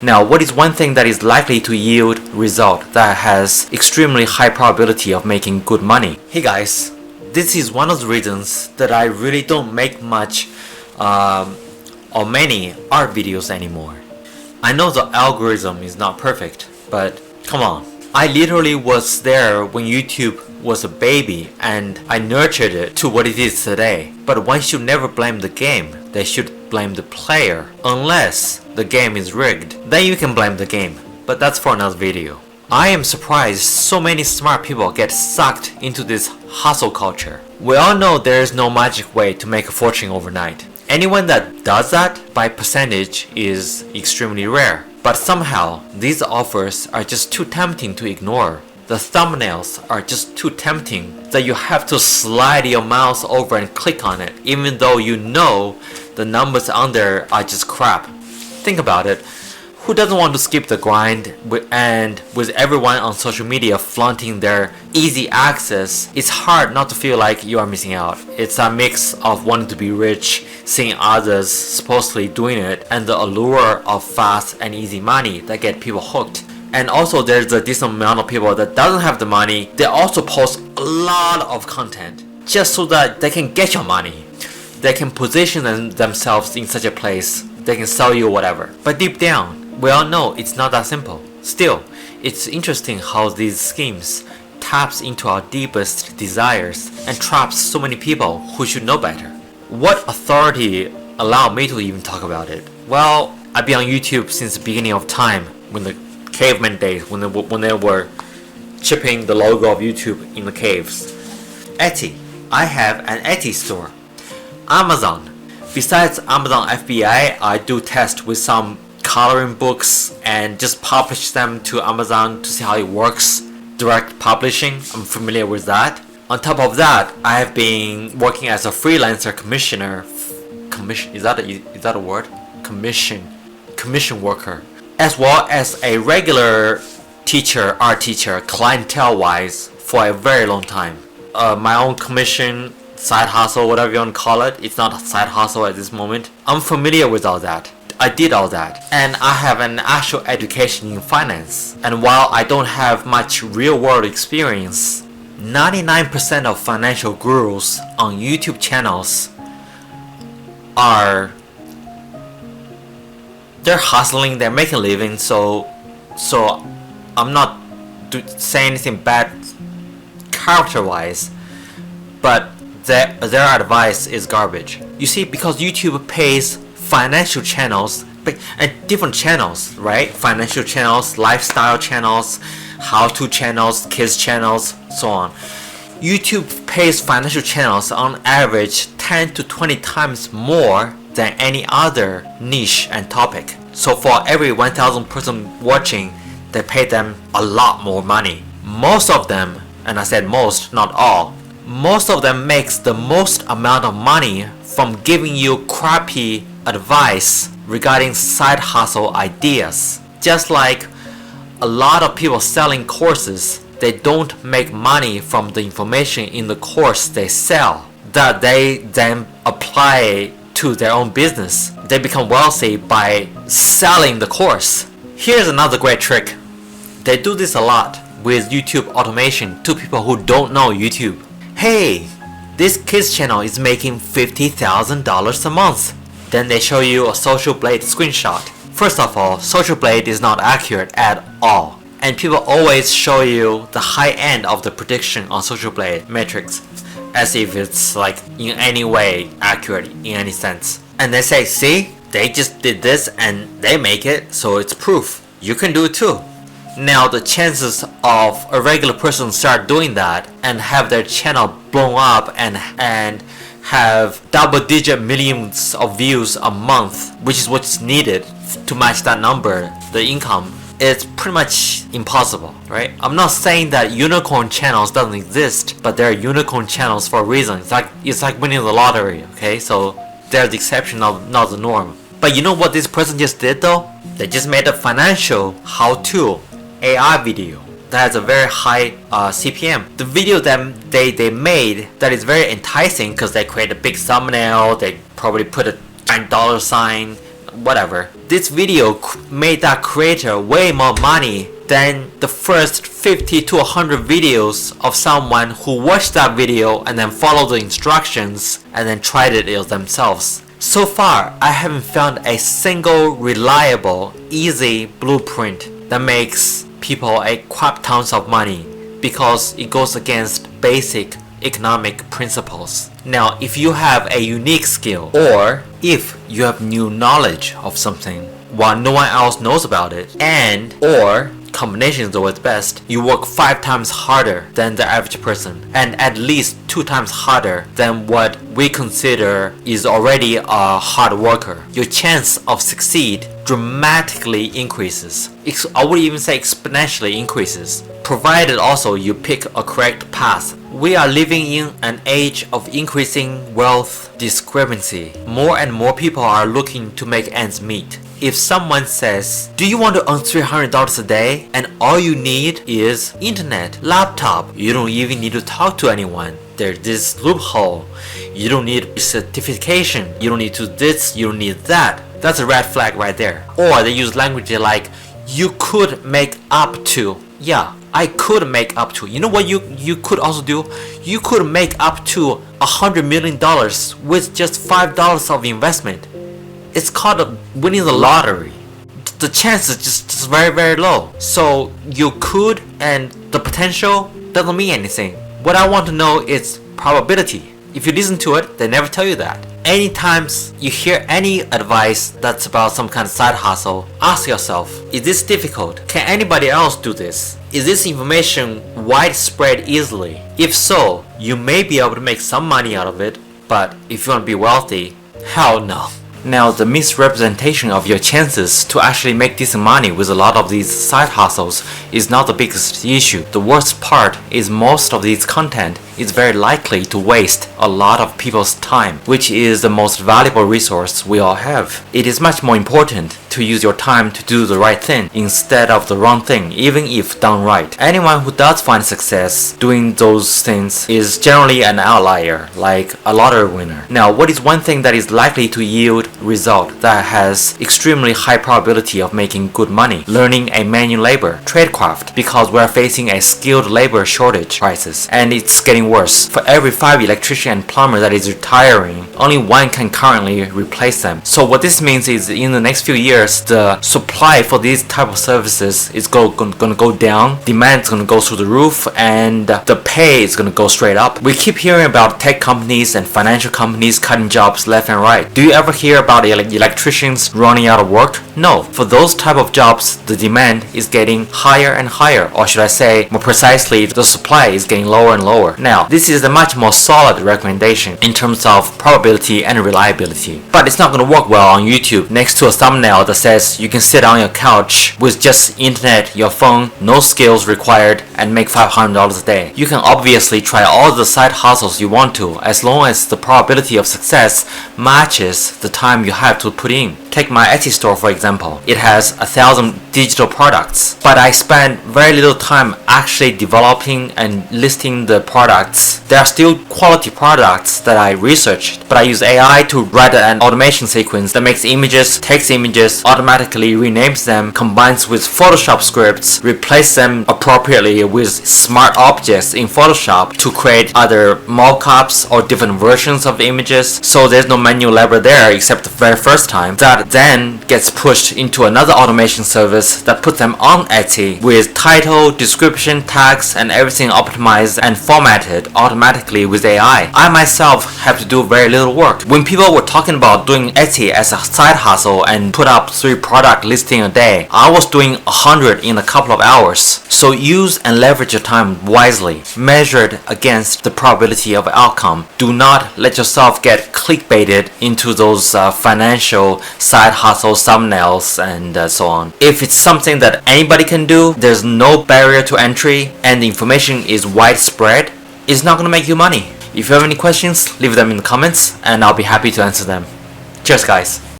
Now, what is one thing that is likely to yield result that has extremely high probability of making good money? Hey guys, this is one of the reasons that I really don't make much or many art videos anymore. I know the algorithm is not perfect, but come on. I literally was there when YouTube was a baby and I nurtured it to what it is today. But one should never blame the game. They should blame the player. Unless the game is rigged, then you can blame the game. But that's for another video. I am surprised so many smart people get sucked into this hustle culture. We all know there is no magic way to make a fortune overnight. Anyone that does that by percentage is extremely rare. But somehow, these offers are just too tempting to ignore. The thumbnails are just too tempting that you have to slide your mouse over and click on it, even though you know the numbers on there are just crap. Think about it. Who doesn't want to skip the grind? And with everyone on social media flaunting their easy access, it's hard not to feel like you are missing out. It's a mix of wanting to be rich, seeing others supposedly doing it, and the allure of fast and easy money that get people hooked. And also there's a decent amount of people that doesn't have the money. They also post a lot of content just so that they can get your money. They can position themselves in such a place. They can sell you whatever. But deep down, we all know it's not that simple. Still, it's interesting how these schemes taps into our deepest desires and traps so many people who should know better. What authority allowed me to even talk about it? Well, I've been on YouTube since the beginning of time, when the caveman days, when they were chipping the logo of YouTube in the caves. Etsy. I have an Etsy store. Amazon. Besides Amazon FBA, I do test with some coloring books and just publish them to Amazon to see how it works. Direct publishing, I'm familiar with that. On top of that, I have been working as a freelancer commissioner. Is that a word? Commission worker. As well as a regular teacher, art teacher, clientele-wise, for a very long time. My own commission, side hustle, whatever you want to call it. It's not a side hustle at this moment. I'm familiar with all that. I did all that. And I have an actual education in finance. And while I don't have much real-world experience, 99% of financial gurus on YouTube channels they're hustling, they're making a living, so I'm not saying anything bad character-wise, but their advice is garbage. You see, because YouTube pays financial channels and different channels, right? Financial channels, lifestyle channels, how-to channels, kids channels, so on. YouTube pays financial channels on average 10 to 20 times more than any other niche and topic. So for every 1,000 person watching, they pay them a lot more money. Most of them, and I said most, not all, most of them makes the most amount of money from giving you crappy advice regarding side hustle ideas. Just like a lot of people selling courses, they don't make money from the information in the course they sell that they then apply to their own business. They become wealthy by selling the course. Here's another great trick. They do this a lot with YouTube automation to people who don't know YouTube. Hey, this kids channel is making $50,000 a month. Then they show you a Social Blade screenshot. First of all, Social Blade is not accurate at all. And people always show you the high end of the prediction on Social Blade metrics, as if it's like in any way accurate in any sense. And they say, see, they just did this and they make it, so it's proof. You can do it too. Now the chances of a regular person start doing that and have their channel blown up and have double-digit millions of views a month, which is what's needed to match that number, the income, it's pretty much impossible, right? I'm not saying that unicorn channels doesn't exist, but there are unicorn channels for a reason. It's like winning the lottery, okay? So they're the exception, not the norm. But you know what this person just did though? They just made a financial how-to AI video that has a very high CPM. The video that they made that is very enticing because they create a big thumbnail, they probably put a giant dollar sign whatever. This video made that creator way more money than the first 50 to 100 videos of someone who watched that video and then followed the instructions and then tried it themselves. So far, I haven't found a single reliable, easy blueprint that makes people a crap tons of money because it goes against basic economic principles. Now, if you have a unique skill or if you have new knowledge of something while no one else knows about it, and or combination is always best, you work 5 times harder than the average person and at least 2 times harder than what we consider is already a hard worker. Your chance of succeed dramatically increases. I would even say exponentially increases, provided also you pick a correct path. We are living in an age of increasing wealth discrepancy. More and more people are looking to make ends meet. If someone says, do you want to earn $300 a day and all you need is internet, laptop, you don't even need to talk to anyone, there's this loophole, you don't need certification, you don't need to this, you don't need that, that's a red flag right there. Or they use language like, you could make up to. Yeah, I could make up to. You know what you could also do? You could make up to $100 million with just $5 of investment. It's called winning the lottery. The chance is just very, very low. So you could, and the potential doesn't mean anything. What I want to know is probability. If you listen to it, they never tell you that. Anytime you hear any advice that's about some kind of side hustle, ask yourself, is this difficult? Can anybody else do this? Is this information widespread easily? If so, you may be able to make some money out of it, but if you want to be wealthy, hell no. Now, the misrepresentation of your chances to actually make decent money with a lot of these side hustles is not the biggest issue. The worst part is most of this content is very likely to waste a lot of people's time, which is the most valuable resource we all have. It is much more important to use your time to do the right thing instead of the wrong thing, even if done right. Anyone who does find success doing those things is generally an outlier, like a lottery winner. Now, what is one thing that is likely to yield result that has extremely high probability of making good money? Learning a manual labor, tradecraft, because we're facing a skilled labor shortage crisis, and it's getting worse. For every 5 electrician and plumber that is retiring, only 1 can currently replace them. So what this means is in the next few years, the supply for these type of services is gonna go down, demand is gonna go through the roof, and the pay is gonna go straight up. We keep hearing about tech companies and financial companies cutting jobs left and right. Do you ever hear about electricians running out of work? No. For those type of jobs, the demand is getting higher and higher, or should I say more precisely, the supply is getting lower and lower. Now, this is a much more solid recommendation in terms of probability and reliability, but it's not going to work well on YouTube next to a thumbnail that says you can sit on your couch with just internet, your phone, no skills required, and make $500 a day. You can obviously try all the side hustles you want to, as long as the probability of success matches the time you have to put in. Take my Etsy store for example. It has 1,000 digital products, but I spend very little time actually developing and listing the products. There are still quality products that I researched, but I use AI to write an automation sequence that makes images, takes images, automatically renames them, combines with Photoshop scripts, replace them appropriately with smart objects in Photoshop to create either mockups or different versions of images. So there's no manual labor there except the very first time. That then gets pushed into another automation service that puts them on Etsy with title, description, tags, and everything optimized and formatted automatically with AI. I myself have to do very little work. When people were talking about doing Etsy as a side hustle and put up 3 product listing a day, I was doing 100 in a couple of hours. So use and leverage your time wisely, measured against the probability of outcome. Do not let yourself get clickbaited into those financial side hustle thumbnails and so on. If it's something that anybody can do, there's no barrier to entry, and the information is widespread, it's not gonna make you money. If you have any questions, leave them in the comments and I'll be happy to answer them. Cheers guys.